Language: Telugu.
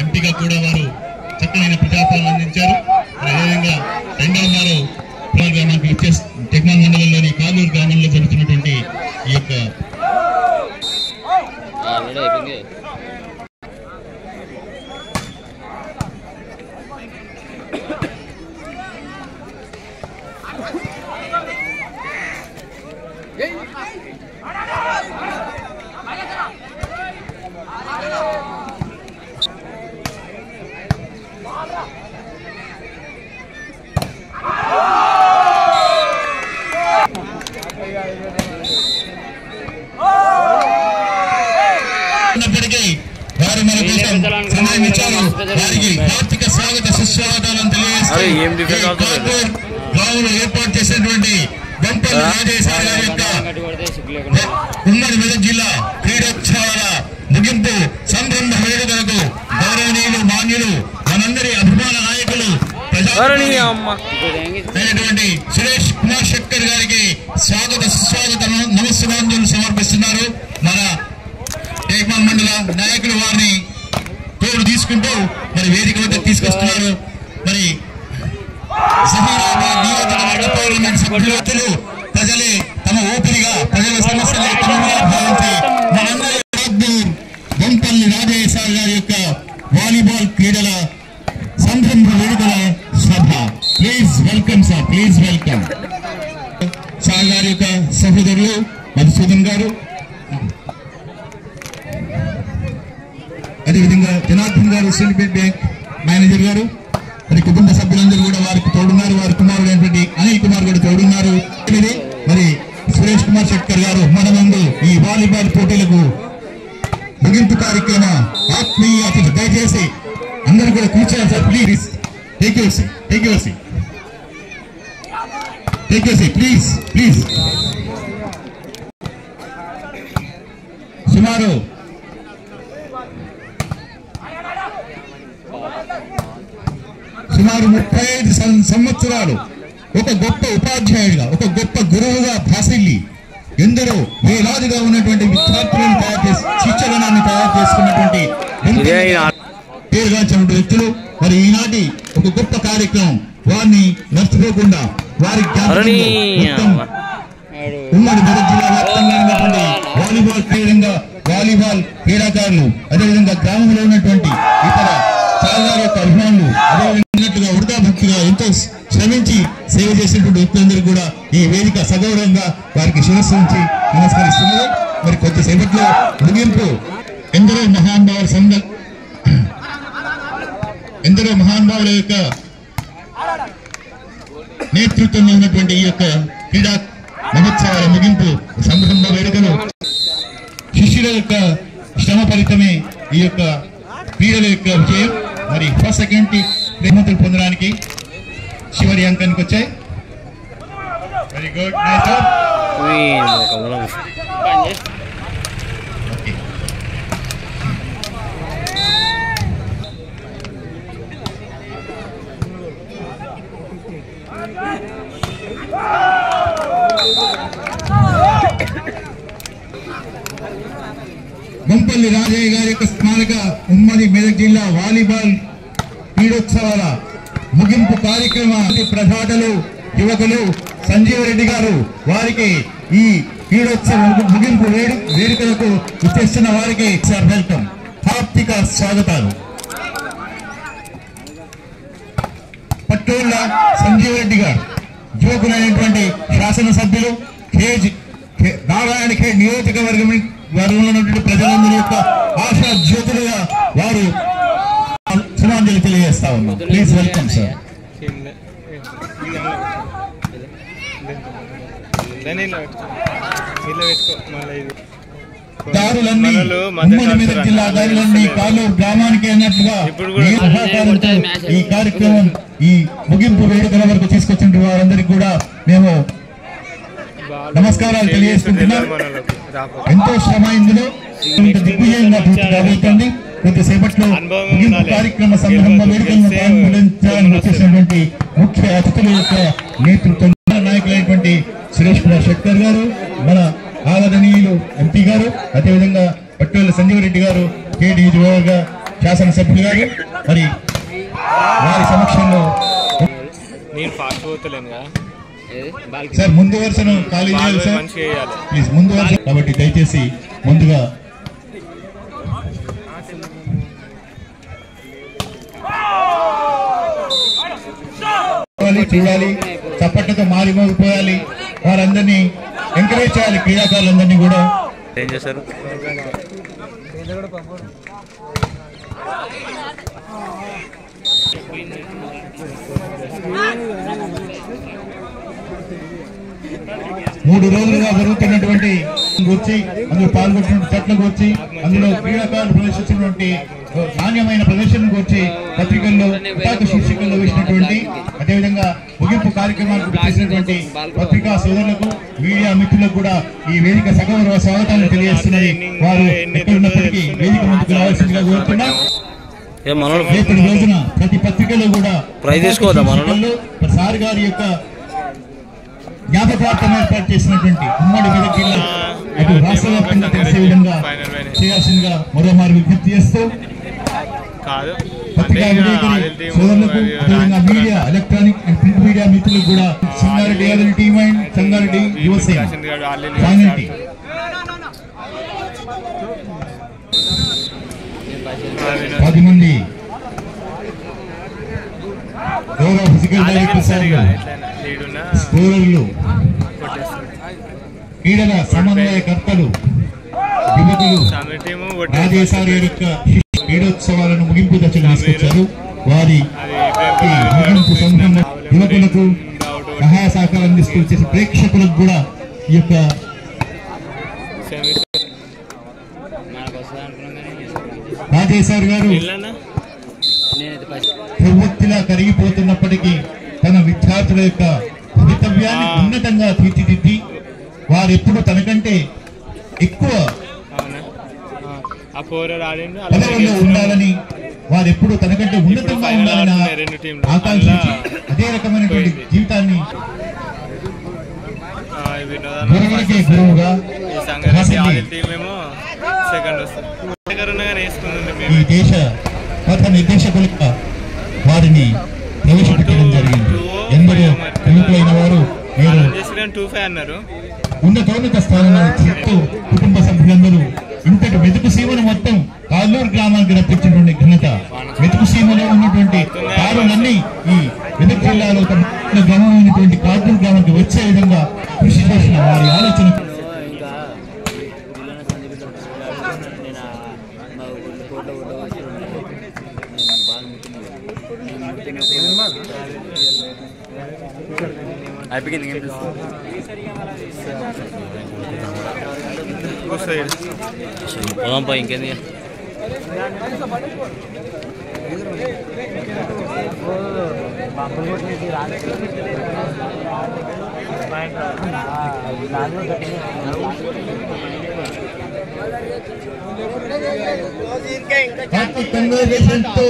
ఎంపీగా కూడా వారు చక్కనైన ప్రజాపాలన అందించారు. అదేవిధంగా రెండవ వారు గ్రామానికి టెక్మాన్ మండలంలోని కాలూరు గ్రామంలో జరుగుతున్నటువంటి ఈ యొక్క ఆర్థిక స్వాగత సుస్వాగతాలను తెలియజేస్తూ ఏర్పాటు చేసినటువంటి బొంపల్లి రాజేశ్వర గారి యొక్క ఉమ్మడి మెదక్ జిల్లా క్రీడోత్సవాల ముగింపు సంరంభ వేడుకలకు గౌరవనీయులు మాన్యులు మనందరి అభిమాన నాయకులు అయినటువంటి సురేష్ కుమార్ శెట్కర్ గారికి స్వాగత సుస్వాగత నమస్సుమాంజలు సమర్పిస్తున్నారు. మన టేక్మాన్ మండల నాయకులు వారిని తోడు తీసుకుంటూ మరి వేదిక వద్ద తీసుకొస్తున్నారు. మరి జహీరాబాద్ నియోజకవర్గ పార్లమెంట్ సభ్యులు ప్రజలే తమ ఊపిరిగా ప్రజల సమస్యలే తమగా భావించి మనందరి బొంపల్లి రాజేశ్వర గారి యొక్క వాలీబాల్ క్రీడల సంరంభ వేడుకల సభ. Please welcome sir, please welcome. Sir గారి యొక్క సహోదరులు మధుసూదన్ గారు, అదేవిధంగా జనార్దన్ గారు స్టేట్ బ్యాంక్ మేనేజర్ గారు, మరి కుటుంబ సభ్యులందరూ కూడా వారికి తోడున్నారు. వారి కుమారుడైనటువంటి అనిల్ కుమార్ గారు తోడున్నారు. మరి సురేష్ కుమార్ శెట్కర్ గారు మన ముందు ఈ వాలీబాల్ పోటీలకు ముగింపు కార్యక్రమ ఆత్మీయ అతిథి. దయచేసి అందరూ కూడా కూర్చోండి sir, please take your seat, take your seat, take your seat, please please. సుమారు 35 సంవత్సరాలు ఒక గొప్ప ఉపాధ్యాయుడిగా, ఒక గొప్ప గురువుగా భాసిల్లి ఎందరో వేలాదిగా ఉన్నటువంటి విద్యార్థులను తయారు చేసి శిక్షణాన్ని తయారు చేసుకున్నటువంటి పేరుగాంచిన వ్యక్తులు. మరి ఈనాటి ఒక గొప్ప కార్యక్రమం వారిని మర్చిపోకుండా వారి ఉమ్మడి మెదక్ జిల్లా వ్యాప్తంగా ఉన్నటువంటి వాలీబాల్ క్రీడాకారులు, అదేవిధంగా గ్రామంలో ఉన్నటువంటి ఇతర చాలా యొక్క అభిమానులు, అదేవిధంగా వృధా భక్తిగా ఎంతో శ్రమించి సేవ చేసినటువంటి వ్యక్తులందరూ కూడా ఈ వేదిక సగౌరవంగా వారికి శిరస్సు ఉంచి నమస్కరిస్తున్నారు. మరి కొద్దిసేపట్లో ముగింపు ఎందరో మహానుభావుల యొక్క నేతృత్వంలో ఉన్నటువంటి ఈ యొక్క క్రీడా మహోత్సవాల ముగింపు సంరంభ వేడుకలు శిష్యుల యొక్క శ్రమ ఫలితమే ఈ యొక్క క్రీడల యొక్క విజయం. మరి ఫస్ట్ సెకండ్ బహుమతులు పొందడానికి చివరి అంకానికి వచ్చాయి. Very good, nice job. Bompalli Rajaiah గారి యొక్క స్మారక ఉమ్మడి మెదక్ జిల్లా వాలీబాల్ క్రీడోత్సవాల ముగింపు కార్యక్రమ ప్రధాతలు యువకులు సంజీవరెడ్డి గారు వారికి ఈ క్రీడోత్సవ ముగింపు వేడుకలకు విచ్చేస్తున్న వారికి సార్ వెల్కమ్, హార్దిక స్వాగతాలు. పట్టోళ్ళ సంజీవరెడ్డి గారు యువకులైనటువంటి శాసనసభ్యులు నారాయణ ఖేడ్ నియోజకవర్గం వారిలో ఉన్నటువంటి ప్రజలందరి యొక్క ఆశా జ్యోతులుగా వారు సుమాంజలి తెలియజేస్తా ఉన్నాం. Please welcome sir. దారులన్నీ ఉమ్మడి మెదక్ జిల్లా దారులన్నీ కాలూరు గ్రామానికి అన్నట్లుగా ఈ కార్యక్రమం ఈ ముగింపు వేడుకల వరకు తీసుకొచ్చిన వారందరికీ కూడా మేము నమస్కారాలు తెలియజేసుకుంటున్నాం. ఎంతో శ్రమ ఇందులో దిగ్విజయంగా పూర్తి కాబోతుంది. కొద్దిసేపట్లో ముగింపు కార్యక్రమ సందర్భ వేడుకలను ప్రారంభించడానికి వచ్చేసినటువంటి ముఖ్య అతిథుల యొక్క నేతృత్వం నాయకులైనటువంటి సురేష్ కుమార్ శెట్కర్ గారు, మన ఆదరణీయులు ఎంపీ గారు, అదేవిధంగా పట్టేళ్ళ సంజీవరెడ్డి గారు, కేడీ నియోజకవర్గ శాసనసభ్యులు గారు మరి వారి సమక్షంలో సార్ ముందు వరుసను ఖాళీ చేయాలి సార్ ప్లీజ్ ముందు వరుస కాబట్టి దయచేసి ముందుగా చూడాలి చప్పట్లతో మారిమోగిపోయాలి వారందరినీ ఎంకరేజ్ చేయాలి క్రీడాకారులందరినీ కూడా ఏం చేశారు 3 రోజులుగా జరుగుతున్నటువంటి గురించి అందులో పాల్గొంటున్న జట్ల గురించి అందులో క్రీడాకారులు ప్రదర్శించినటువంటి నాణ్యమైన ప్రదర్శన గురించి పత్రికల్లో శీర్షికల్లో వేసినటువంటి అదేవిధంగా ముగింపు కార్యక్రమాలకు చేసినటువంటి పత్రికా సోదరులకు మీడియా మిత్రులకు కూడా ఈ వేదిక సగౌరవ స్వాగతాన్ని తెలియజేస్తున్నది. వారు ఎక్కడున్నప్పటికీ వేదిక ముందుకు రావాల్సిందిగా కోరుతున్నాం. రేపటి రోజున ప్రతి పత్రికలో కూడా సార్ గారి యొక్క జ్ఞాపకార్థం ఏర్పాటు చేసినటువంటి ఉమ్మడి మెదక్ జిల్లా అటు రాష్ట్ర వ్యాప్తంగా తెలిసే విధంగా చేయాల్సిందిగా మరోమారు విజ్ఞప్తి చేస్తూ పత్రికా విలేకరి సోదరులకు అదేవిధంగా media electronic and print media మిత్రులకు కూడా సంగారెడ్డి యాదవ్ టీమ్ అండ్ సంగారెడ్డి యువసేన 10 మంది గౌరవ ఫిజికల్ డైరెక్టర్ సార్ స్కోరర్లు క్రీడల సమన్వయకర్తలు యువకులు రాజేశారి యొక్క క్రీడోత్సవాలను ముగింపు దశలు తీసుకొచ్చారు. వారి ముగింపు సంఘంలో యువకులకు సహాయ సహకారం అందిస్తూ చేసే ప్రేక్షకులకు కూడా ఈ యొక్క రాజేశారి గారు ప్రవృత్తిలా కరిగిపోతున్నప్పటికీ తన విద్యార్థుల యొక్క భవితవ్యాన్ని ఉన్నతంగా తీర్చిదిద్ది వారెప్పుడు తనకంటే ఎక్కువ పదవుల్లో ఉండాలని వారెప్పుడు తనకంటే ఉన్నతంగా ఉండాలని ఆకాంక్షించి అదే రకమైనటువంటి జీవితాన్ని గురువులకే గురువుగా ఈ దేశ పథ నిర్దేశకులుగా వారిని ప్రవేశపెట్టడం జరిగింది. ఎందరో ప్రముఖులైన వారు ఉన్నతోన్నత స్థానంలో చెప్తూ కుటుంబ సభ్యులందరూ ఇంతటి మెతుకు సీమను మొత్తం కాళ్ళూరు గ్రామానికి రప్పించినటువంటి ఘనత మెతుకు సీమలో ఉన్నటువంటి కారులన్నీ ఈ మెదక్ జిల్లాలో గ్రామమైనటువంటి కాళ్ళూరు గ్రామానికి వచ్చే విధంగా కృషి చేసిన వారి ఆలోచన ఇంకేంది కంగ్రాచులేషన్స్ తో